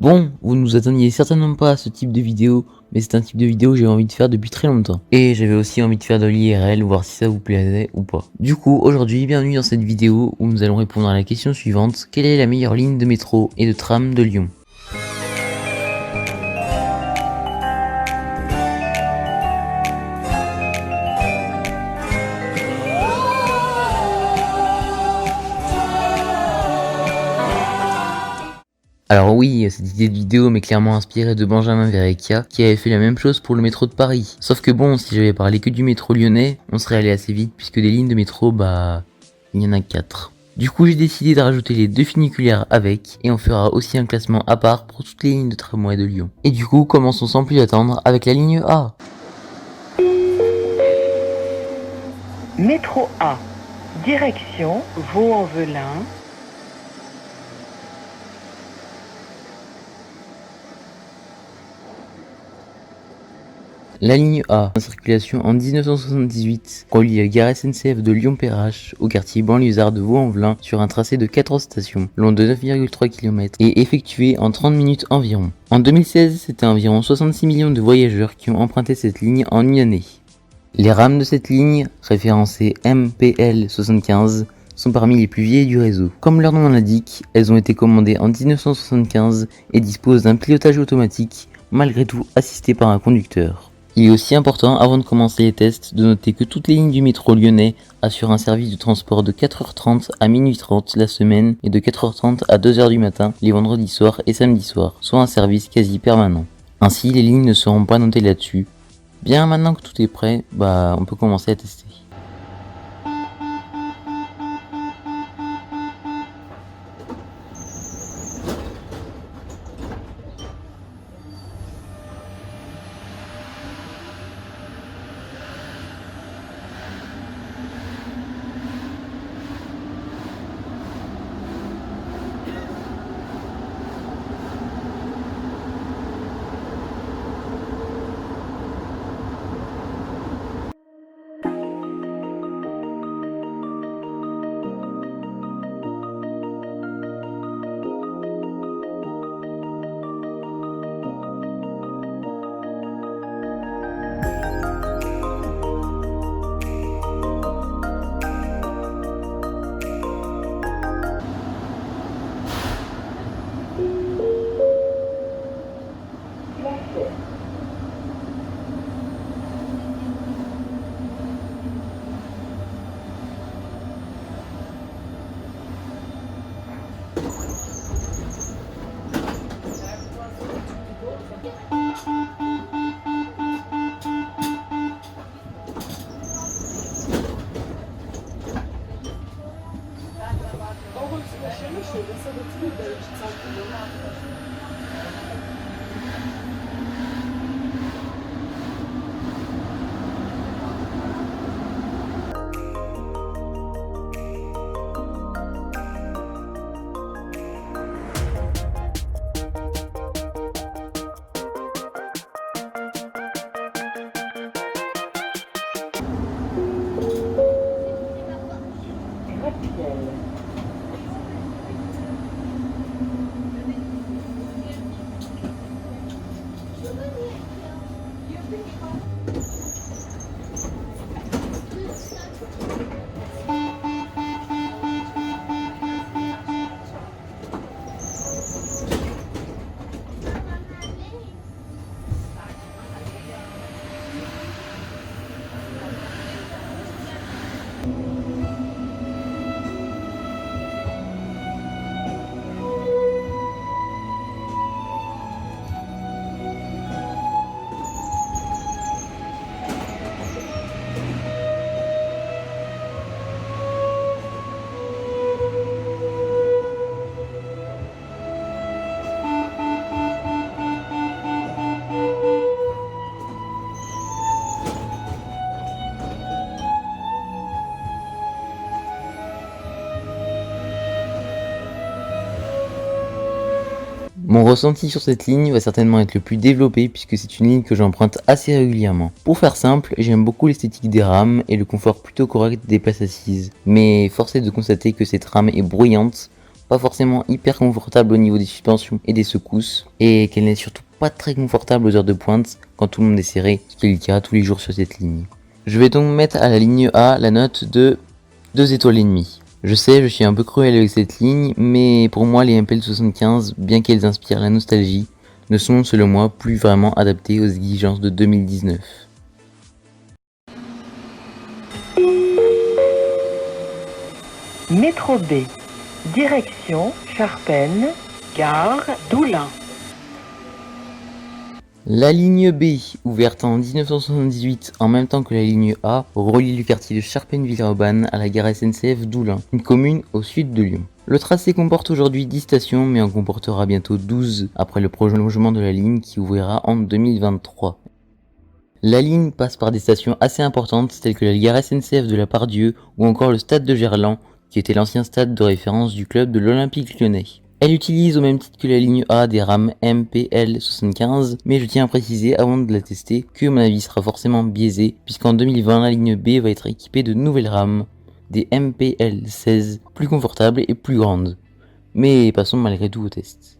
Bon, vous ne vous attendiez certainement pas à ce type de vidéo, mais c'est un type de vidéo que j'ai envie de faire depuis très longtemps. Et j'avais aussi envie de faire de l'IRL, voir si ça vous plaisait ou pas. Du coup, aujourd'hui, bienvenue dans cette vidéo où nous allons répondre à la question suivante: quelle est la meilleure ligne de métro et de tram de Lyon? Alors oui, cette idée de vidéo m'est clairement inspirée de Benjamin Verrecchia, qui avait fait la même chose pour le métro de Paris. Sauf que bon, si j'avais parlé que du métro lyonnais, on serait allé assez vite, puisque des lignes de métro, il y en a 4. Du coup, j'ai décidé de rajouter les deux funiculaires avec, et on fera aussi un classement à part pour toutes les lignes de tramway de Lyon. Et du coup, commençons sans plus attendre avec la ligne A. Métro A, direction Vaux-en-Velin. La ligne A, en circulation en 1978, relie la gare SNCF de Lyon-Perrache au quartier banlieusard de Vaux-en-Velin sur un tracé de 14 stations, long de 9,3 km et effectué en 30 minutes environ. En 2016, c'était environ 66 millions de voyageurs qui ont emprunté cette ligne en une année. Les rames de cette ligne, référencées MPL 75, sont parmi les plus vieilles du réseau. Comme leur nom l'indique, elles ont été commandées en 1975 et disposent d'un pilotage automatique, malgré tout assisté par un conducteur. Il est aussi important, avant de commencer les tests, de noter que toutes les lignes du métro lyonnais assurent un service de transport de 4h30 à minuit 30 la semaine et de 4h30 à 2h du matin les vendredis soirs et samedis soirs, soit un service quasi permanent. Ainsi, les lignes ne seront pas notées là-dessus. Bien, maintenant que tout est prêt, on peut commencer à tester. Mon ressenti sur cette ligne va certainement être le plus développé puisque c'est une ligne que j'emprunte assez régulièrement. Pour faire simple, j'aime beaucoup l'esthétique des rames et le confort plutôt correct des places assises. Mais force est de constater que cette rame est bruyante, pas forcément hyper confortable au niveau des suspensions et des secousses, et qu'elle n'est surtout pas très confortable aux heures de pointe quand tout le monde est serré, ce qui est le cas tous les jours sur cette ligne. Je vais donc mettre à la ligne A la note de 2 étoiles et demie. Je sais, je suis un peu cruel avec cette ligne, mais pour moi les MPL 75, bien qu'elles inspirent la nostalgie, ne sont selon moi plus vraiment adaptées aux exigences de 2019. Métro B, direction Charpennes, gare d'Oulin. La ligne B, ouverte en 1978 en même temps que la ligne A, relie le quartier de Charpennes-Villeurbanne à la gare SNCF d'Oulin, une commune au sud de Lyon. Le tracé comporte aujourd'hui 10 stations, mais en comportera bientôt 12 après le prolongement de la ligne qui ouvrira en 2023. La ligne passe par des stations assez importantes telles que la gare SNCF de la Part-Dieu ou encore le stade de Gerland, qui était l'ancien stade de référence du club de l'Olympique Lyonnais. Elle utilise au même titre que la ligne A des rames MPL 75, mais je tiens à préciser avant de la tester que mon avis sera forcément biaisé, puisqu'en 2020 la ligne B va être équipée de nouvelles rames, des MPL 16, plus confortables et plus grandes. Mais passons malgré tout au test.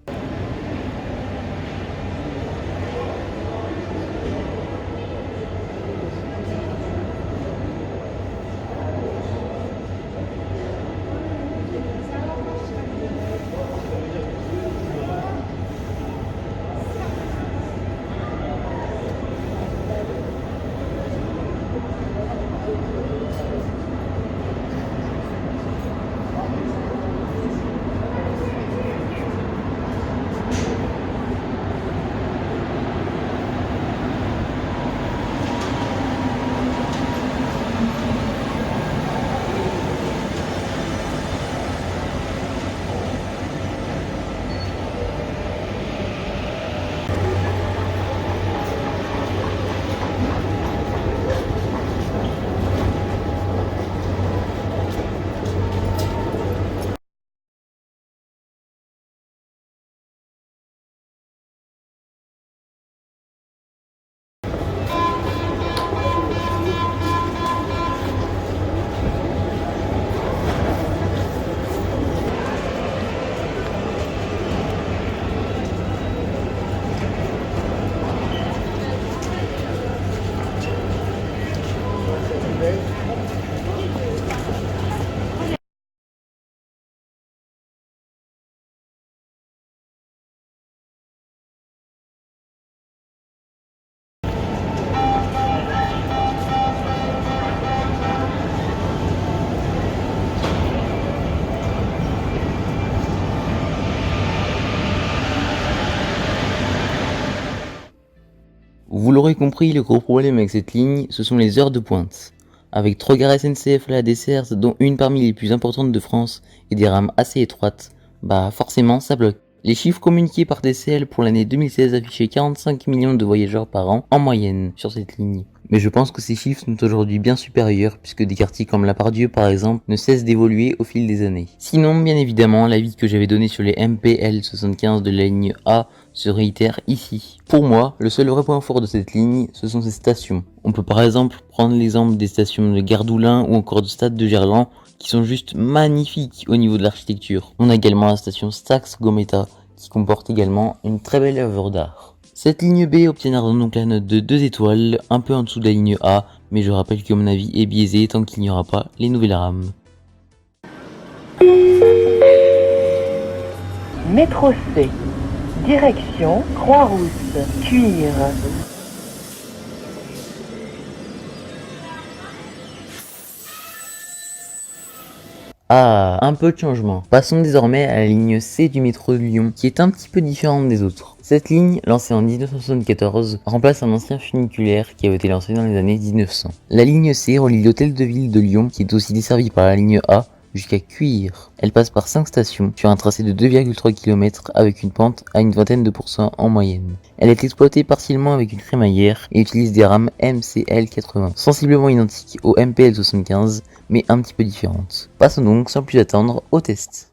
Vous l'aurez compris, le gros problème avec cette ligne, ce sont les heures de pointe. Avec 3 gares SNCF à la desserte, dont une parmi les plus importantes de France, et des rames assez étroites, bah forcément ça bloque. Les chiffres communiqués par DCL pour l'année 2016 affichaient 45 millions de voyageurs par an en moyenne sur cette ligne. Mais je pense que ces chiffres sont aujourd'hui bien supérieurs puisque des quartiers comme la Part-Dieu par exemple ne cessent d'évoluer au fil des années. Sinon, bien évidemment, l'avis que j'avais donné sur les MPL 75 de la ligne A se réitère ici. Pour moi, le seul vrai point fort de cette ligne, ce sont ses stations. On peut par exemple prendre l'exemple des stations de Gare d'Oulin ou encore du stade de Gerland qui sont juste magnifiques au niveau de l'architecture. On a également la station Stax-Gometa qui comporte également une très belle œuvre d'art. Cette ligne B obtiendra donc la note de 2 étoiles, un peu en dessous de la ligne A, mais je rappelle que mon avis est biaisé tant qu'il n'y aura pas les nouvelles rames. Métro C, direction Croix-Rousse, Cuire. Ah, un peu de changement. Passons désormais à la ligne C du métro de Lyon, qui est un petit peu différente des autres. Cette ligne, lancée en 1974, remplace un ancien funiculaire qui avait été lancé dans les années 1900. La ligne C relie l'hôtel de ville de Lyon, qui est aussi desservi par la ligne A, jusqu'à Cuire. Elle passe par 5 stations sur un tracé de 2,3 km avec une pente à une vingtaine de pourcents en moyenne. Elle est exploitée partiellement avec une crémaillère et utilise des rames MCL 80, sensiblement identiques au MPL 75, mais un petit peu différentes. Passons donc sans plus attendre au test.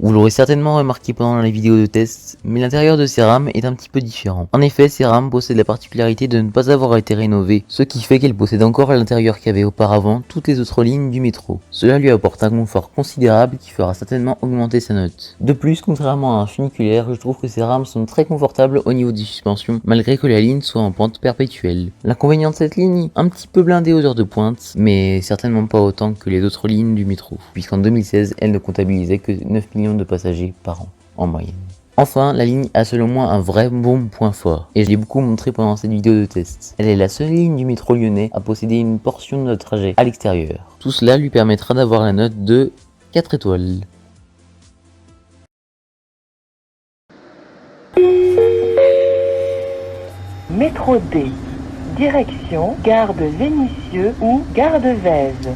Vous l'aurez certainement remarqué pendant la vidéo de test, mais l'intérieur de ces rames est un petit peu différent. En effet, ces rames possèdent la particularité de ne pas avoir été rénovées, ce qui fait qu'elles possèdent encore à l'intérieur qu'avaient auparavant toutes les autres lignes du métro. Cela lui apporte un confort considérable qui fera certainement augmenter sa note. De plus, contrairement à un funiculaire, je trouve que ces rames sont très confortables au niveau des suspensions, malgré que la ligne soit en pente perpétuelle. L'inconvénient de cette ligne, un petit peu blindée aux heures de pointe, mais certainement pas autant que les autres lignes du métro, puisqu'en 2016, elle ne comptabilisait que 9 millions de passagers par an, en moyenne. Enfin, la ligne a selon moi un vrai bon point fort, et je l'ai beaucoup montré pendant cette vidéo de test. Elle est la seule ligne du métro lyonnais à posséder une portion de notre trajet à l'extérieur. Tout cela lui permettra d'avoir la note de 4 étoiles. Métro D. Direction gare de Vénissieux ou gare de Vèze.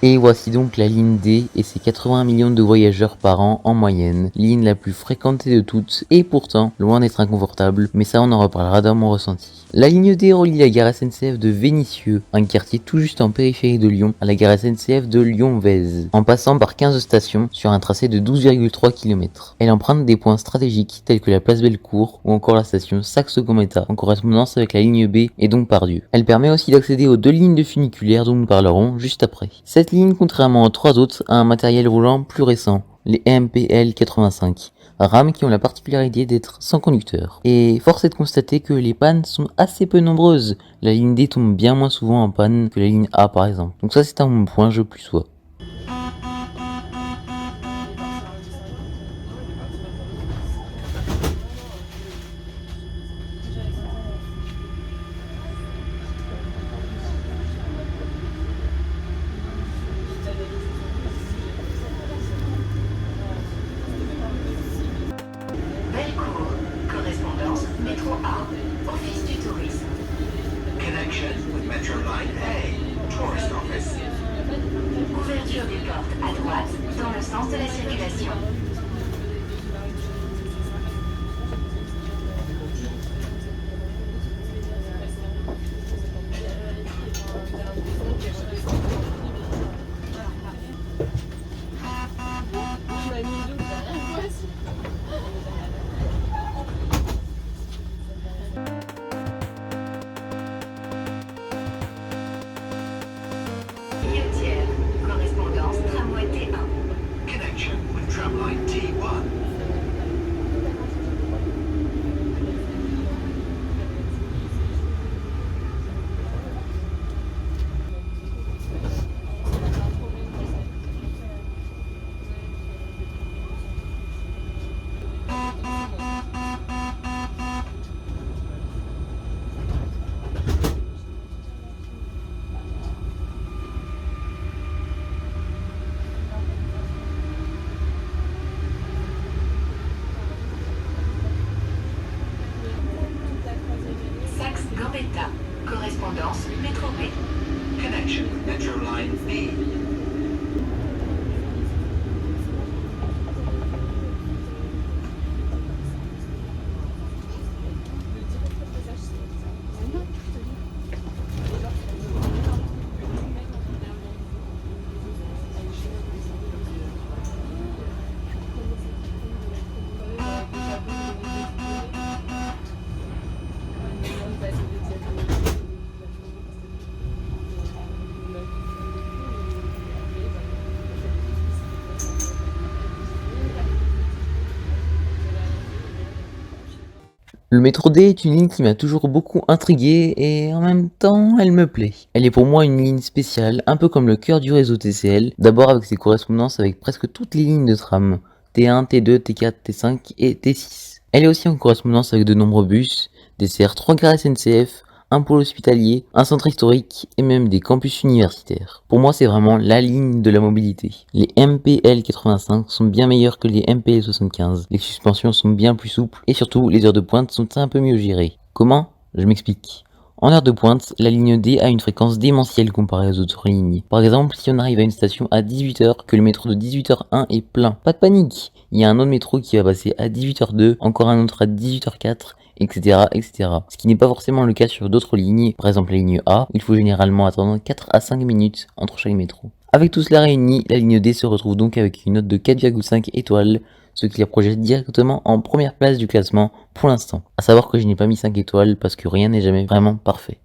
Et voici donc la ligne D et ses 80 millions de voyageurs par an en moyenne, ligne la plus fréquentée de toutes et pourtant loin d'être inconfortable, mais ça on en reparlera dans mon ressenti. La ligne D relie la gare SNCF de Vénissieux, un quartier tout juste en périphérie de Lyon, à la gare SNCF de Lyon-Vèze, en passant par 15 stations sur un tracé de 12,3 km. Elle emprunte des points stratégiques tels que la place Bellecour ou encore la station Saxe-Gambetta en correspondance avec la ligne B et donc Pardieu. Elle permet aussi d'accéder aux deux lignes de funiculaire dont nous parlerons juste après. Cette ligne, contrairement aux trois autres, a un matériel roulant plus récent, les MPL 85. Rames qui ont la particularité d'être sans conducteur. Et force est de constater que les pannes sont assez peu nombreuses. La ligne D tombe bien moins souvent en panne que la ligne A par exemple. Donc ça c'est un bon point, je plus sois. Bellecour, correspondance métro A, office du tourisme. Connection with Metro Line A, Tourist Office. Ouverture des portes à droite dans le sens de la circulation. Guillotière, correspondance tramway T1. Connection with Tramline T1. correspondance métro B. Connection with Metro Line B. Le métro D est une ligne qui m'a toujours beaucoup intrigué et en même temps elle me plaît. Elle est pour moi une ligne spéciale, un peu comme le cœur du réseau TCL, d'abord avec ses correspondances avec presque toutes les lignes de tram, T1, T2, T4, T5 et T6. Elle est aussi en correspondance avec de nombreux bus, dessert 3 gares SNCF, un pôle hospitalier, un centre historique et même des campus universitaires. Pour moi, c'est vraiment la ligne de la mobilité. Les MPL 85 sont bien meilleurs que les MPL 75. Les suspensions sont bien plus souples et surtout, les heures de pointe sont un peu mieux gérées. Comment ? Je m'explique. En heure de pointe, la ligne D a une fréquence démentielle comparée aux autres lignes. Par exemple, si on arrive à une station à 18h, que le métro de 18h1 est plein, pas de panique. Il y a un autre métro qui va passer à 18h2, encore un autre à 18h4, etc., etc. Ce qui n'est pas forcément le cas sur d'autres lignes, par exemple la ligne A, il faut généralement attendre 4 à 5 minutes entre chaque métro. Avec tout cela réuni, la ligne D se retrouve donc avec une note de 4,5 étoiles, ce qui la projette directement en première place du classement pour l'instant. A savoir que je n'ai pas mis 5 étoiles parce que rien n'est jamais vraiment parfait.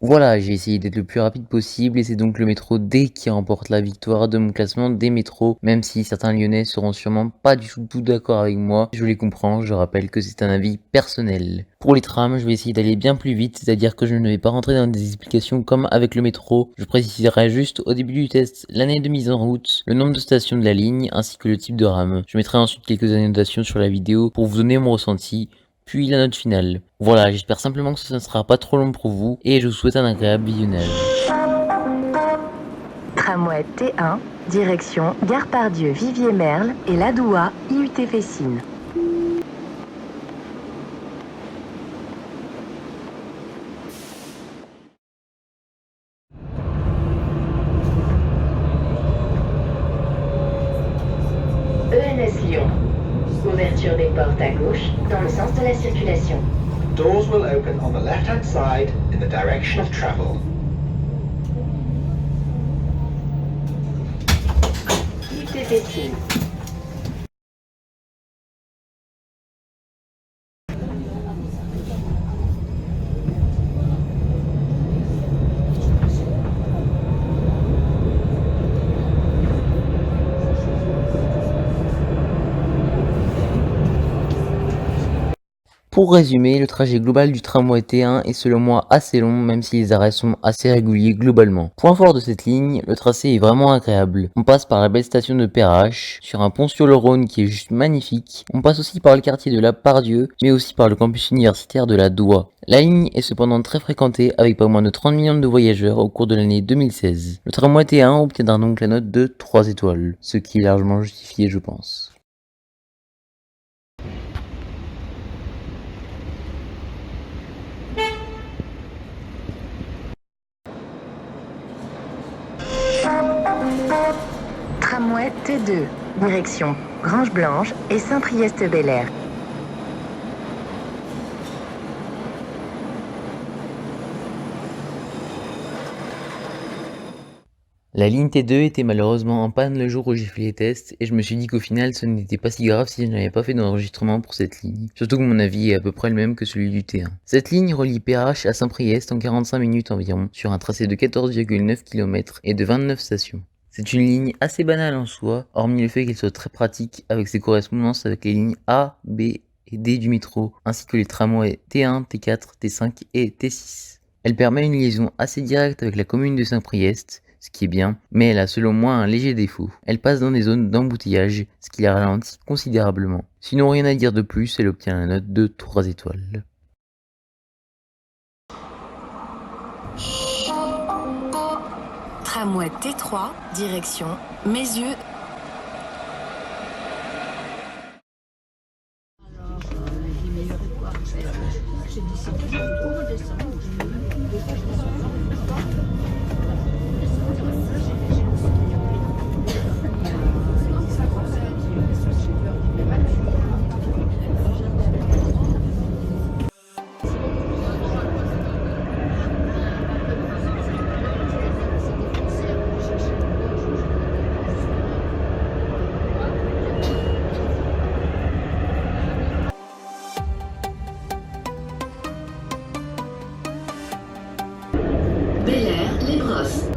Voilà, j'ai essayé d'être le plus rapide possible et c'est donc le métro D qui remporte la victoire de mon classement des métros, même si certains Lyonnais seront sûrement pas du tout d'accord avec moi. Je les comprends, je rappelle que c'est un avis personnel. Pour les trams, je vais essayer d'aller bien plus vite, c'est-à-dire que je ne vais pas rentrer dans des explications comme avec le métro. Je préciserai juste au début du test l'année de mise en route, le nombre de stations de la ligne ainsi que le type de rame. Je mettrai ensuite quelques annotations sur la vidéo pour vous donner mon ressenti, puis la note finale. Voilà, j'espère simplement que ce ne sera pas trop long pour vous et je vous souhaite un agréable visionnage. Tramway T1, direction Gare Pardieu, Vivier-Merle et Ladoua, IUT Fessines. ENS Lyon. Ouverture des portes à gauche dans le sens de la circulation. Doors will open on the left-hand side in the direction of travel. IUT Fessines. Pour résumer, le trajet global du tramway T1 est selon moi assez long, même si les arrêts sont assez réguliers globalement. Point fort de cette ligne, le tracé est vraiment agréable. On passe par la belle station de Perrache, sur un pont sur le Rhône qui est juste magnifique. On passe aussi par le quartier de la Pardieu, mais aussi par le campus universitaire de la Doua. La ligne est cependant très fréquentée avec pas moins de 30 millions de voyageurs au cours de l'année 2016. Le tramway T1 obtiendra donc la note de 3 étoiles, ce qui est largement justifié je pense. Tramway T2, direction Grange Blanche et Saint-Priest-Bel-Air. La ligne T2 était malheureusement en panne le jour où j'ai fait les tests et je me suis dit qu'au final ce n'était pas si grave si je n'avais pas fait d'enregistrement pour cette ligne. Surtout que mon avis est à peu près le même que celui du T1. Cette ligne relie Perrache à Saint-Priest en 45 minutes environ sur un tracé de 14,9 km et de 29 stations. C'est une ligne assez banale en soi, hormis le fait qu'elle soit très pratique avec ses correspondances avec les lignes A, B et D du métro, ainsi que les tramways T1, T4, T5 et T6. Elle permet une liaison assez directe avec la commune de Saint-Priest, ce qui est bien, mais elle a selon moi un léger défaut. Elle passe dans des zones d'embouteillage, ce qui la ralentit considérablement. Sinon rien à dire de plus, elle obtient la note de 3 étoiles. Tramway T3, direction Mézieux. Bel-Air, Les Brosses.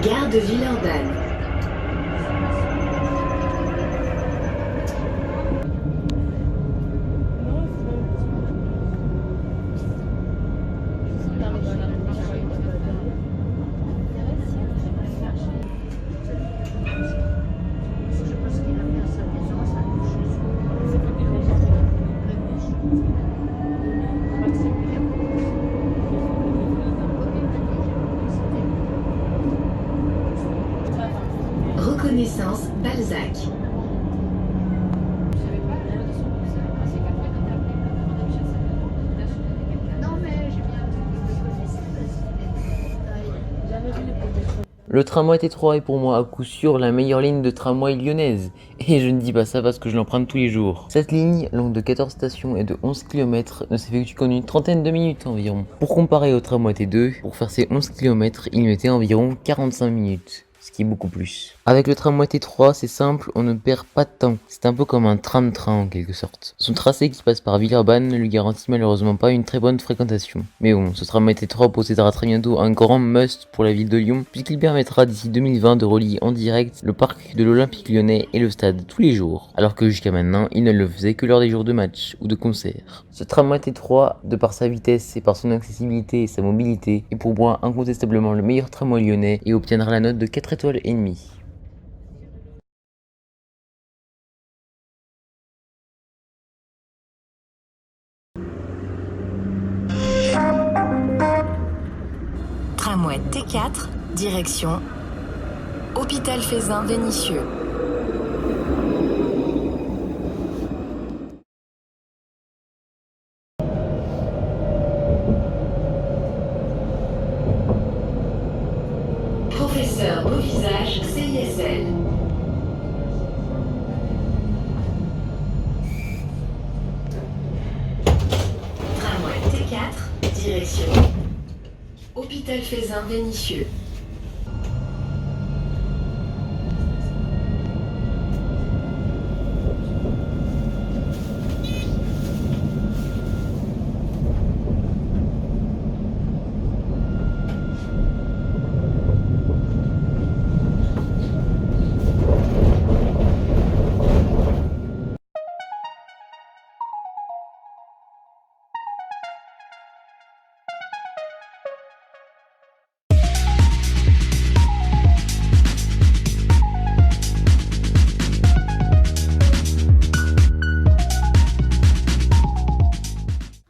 Gare de Villeurbanne. Reconnaissance Balzac. Le tramway T3 est pour moi à coup sûr la meilleure ligne de tramway lyonnaise, et je ne dis pas ça parce que je l'emprunte tous les jours. Cette ligne, longue de 14 stations et de 11 km, ne s'effectue qu'en une trentaine de minutes environ. Pour comparer au tramway T2, pour faire ces 11 km, il mettait environ 45 minutes. Ce qui est beaucoup plus. Avec le tramway T3, c'est simple, on ne perd pas de temps. C'est un peu comme un tram-train en quelque sorte. Son tracé qui passe par Villeurbanne ne lui garantit malheureusement pas une très bonne fréquentation. Mais bon, ce tramway T3 possédera très bientôt un grand must pour la ville de Lyon, puisqu'il permettra d'ici 2020 de relier en direct le parc de l'Olympique Lyonnais et le stade tous les jours, alors que jusqu'à maintenant, il ne le faisait que lors des jours de match ou de concert. Ce tramway T3, de par sa vitesse et par son accessibilité et sa mobilité, est pour moi incontestablement le meilleur tramway lyonnais et obtiendra la note de 4 étoiles et demie. Tramway T4, direction Hôpital Feyzin-Vénissieux. Professeur au visage CISL. Tramway T4, direction Hôpital Feyzin-Vénissieux.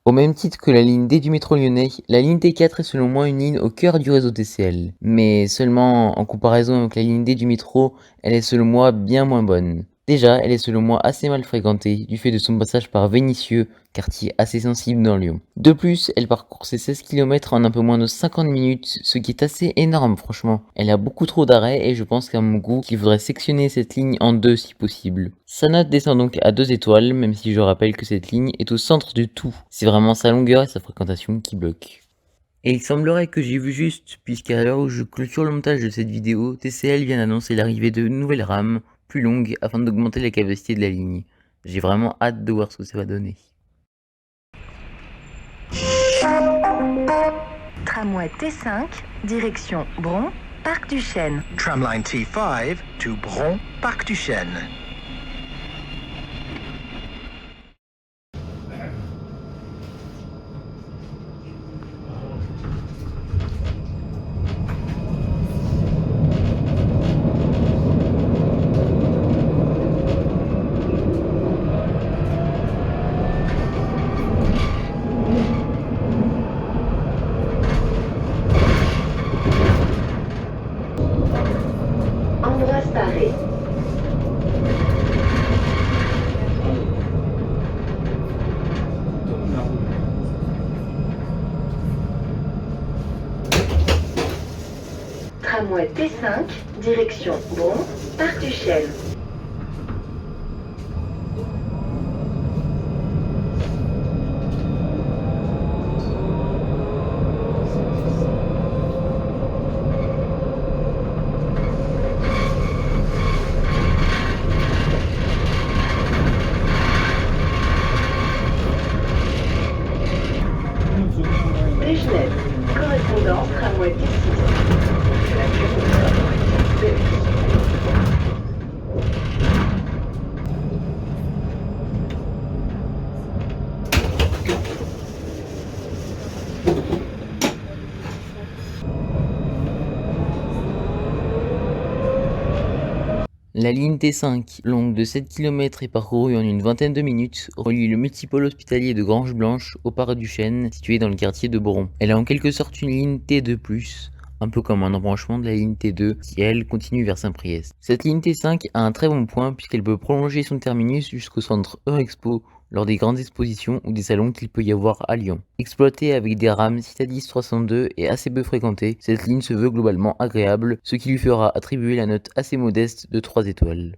Au même titre que la ligne D du métro lyonnais, la ligne T4 est selon moi une ligne au cœur du réseau TCL. Mais seulement en comparaison avec la ligne D du métro, elle est selon moi bien moins bonne. Déjà, elle est selon moi assez mal fréquentée du fait de son passage par Vénissieux, quartier assez sensible dans Lyon. De plus, elle parcourt ses 16 km en un peu moins de 50 minutes, ce qui est assez énorme franchement. Elle a beaucoup trop d'arrêts et je pense qu'à mon goût, qu'il faudrait sectionner cette ligne en deux si possible. Sa note descend donc à 2 étoiles, même si je rappelle que cette ligne est au centre du tout. C'est vraiment sa longueur et sa fréquentation qui bloquent. Et il semblerait que j'ai vu juste, puisqu'à l'heure où je clôture le montage de cette vidéo, TCL vient d'annoncer l'arrivée de nouvelles rames, plus longues, afin d'augmenter la capacité de la ligne. J'ai vraiment hâte de voir ce que ça va donner. Tramway T5, direction Bron, Parc du Chêne. Tramline T5 to Bron, Parc du Chêne. Ambroise Paré. Tramway T5, direction Bron, Parc du Chêne. Brejnev, correspondance tramway T6. La ligne T5, longue de 7 km et parcourue en une vingtaine de minutes, relie le multipôle hospitalier de Grange-Blanche au Parc du Chêne, situé dans le quartier de Bron. Elle est en quelque sorte une ligne T2+, un peu comme un embranchement de la ligne T2 qui, elle, continue vers Saint-Priest. Cette ligne T5 a un très bon point puisqu'elle peut prolonger son terminus jusqu'au centre Eurexpo, lors des grandes expositions ou des salons qu'il peut y avoir à Lyon. Exploitée avec des rames Citadis 302 et assez peu fréquentée, cette ligne se veut globalement agréable, ce qui lui fera attribuer la note assez modeste de 3 étoiles.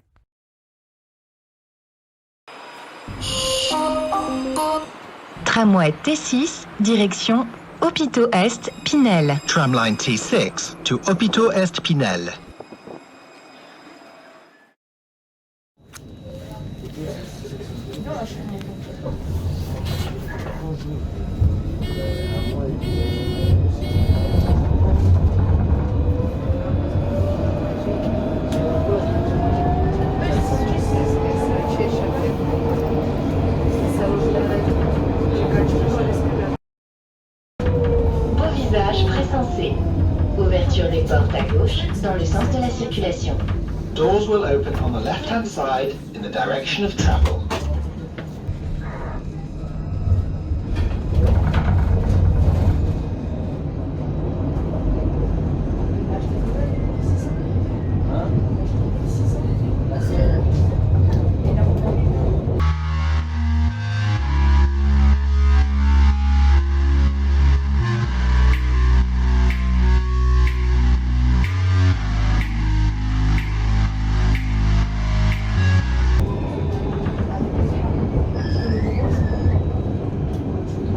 Tramway T6, direction Hôpitaux Est, Pinel. Tramline T6 to Hôpitaux Est Pinel. Beau visage précensé. Ouverture des portes à gauche dans le sens de la circulation. Doors will open on the left-hand side in the direction of travel.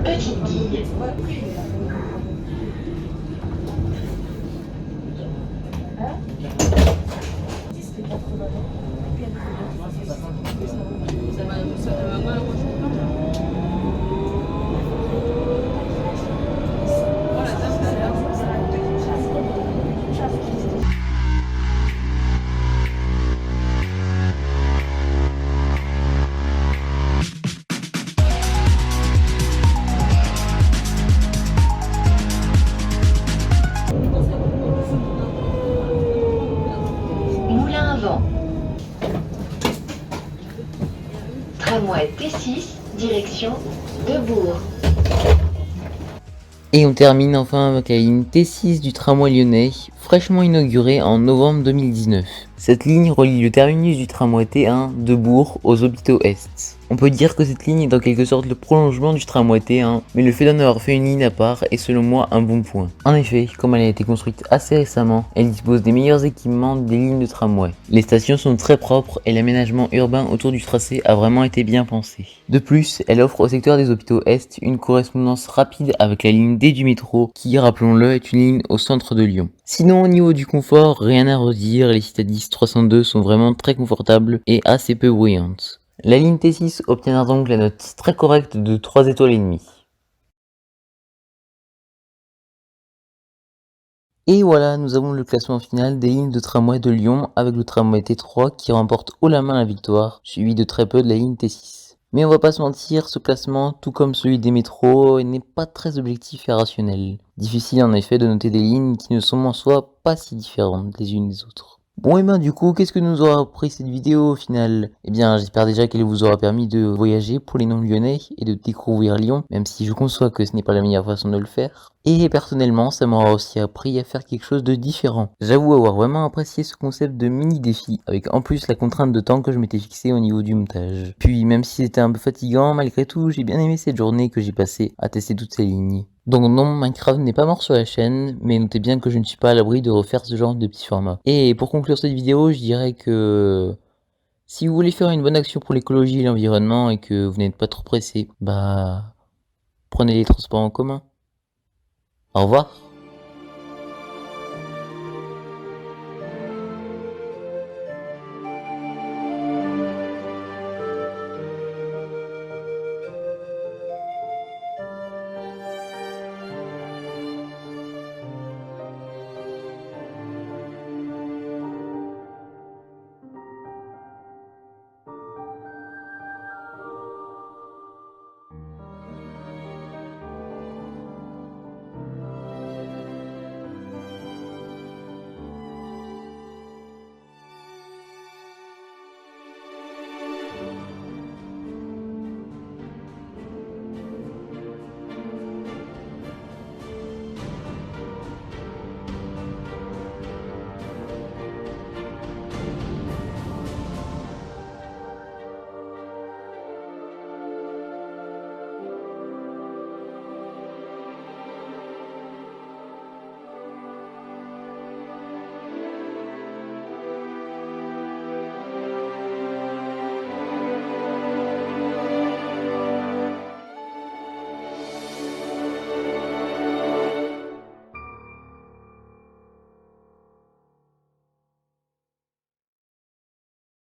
Petite Guille. Moulin à vent. Tramway T6, direction Debourg. Et on termine enfin avec la ligne T6 du tramway lyonnais, fraîchement inaugurée en novembre 2019. Cette ligne relie le terminus du tramway T1 de Bourg aux Hôpitaux Est. On peut dire que cette ligne est en quelque sorte le prolongement du tramway T1, mais le fait d'en avoir fait une ligne à part est selon moi un bon point. En effet, comme elle a été construite assez récemment, elle dispose des meilleurs équipements des lignes de tramway. Les stations sont très propres et l'aménagement urbain autour du tracé a vraiment été bien pensé. De plus, elle offre au secteur des Hôpitaux Est une correspondance rapide avec la ligne D du métro, qui, rappelons-le, est une ligne au centre de Lyon. Sinon, au niveau du confort, rien à redire, les Citadis 302 sont vraiment très confortables et assez peu bruyantes. La ligne T6 obtiendra donc la note très correcte de 3 étoiles et demie. Et voilà, nous avons le classement final des lignes de tramway de Lyon avec le tramway T3 qui remporte haut la main la victoire, suivi de très peu de la ligne T6. Mais on va pas se mentir, ce classement, tout comme celui des métros, n'est pas très objectif et rationnel. Difficile en effet de noter des lignes qui ne sont en soi pas si différentes les unes des autres. Bon et ben du coup, qu'est-ce que nous aura appris cette vidéo au final? Eh bien j'espère déjà qu'elle vous aura permis de voyager pour les non-lyonnais et de découvrir Lyon, même si je conçois que ce n'est pas la meilleure façon de le faire. Et personnellement, ça m'aura aussi appris à faire quelque chose de différent. J'avoue avoir vraiment apprécié ce concept de mini-défi, avec en plus la contrainte de temps que je m'étais fixée au niveau du montage. Puis même si c'était un peu fatigant, malgré tout, j'ai bien aimé cette journée que j'ai passée à tester toutes ces lignes. Donc non, Minecraft n'est pas mort sur la chaîne, mais notez bien que je ne suis pas à l'abri de refaire ce genre de petits formats. Et pour conclure cette vidéo, je dirais que si vous voulez faire une bonne action pour l'écologie et l'environnement et que vous n'êtes pas trop pressé, bah prenez les transports en commun. Au revoir.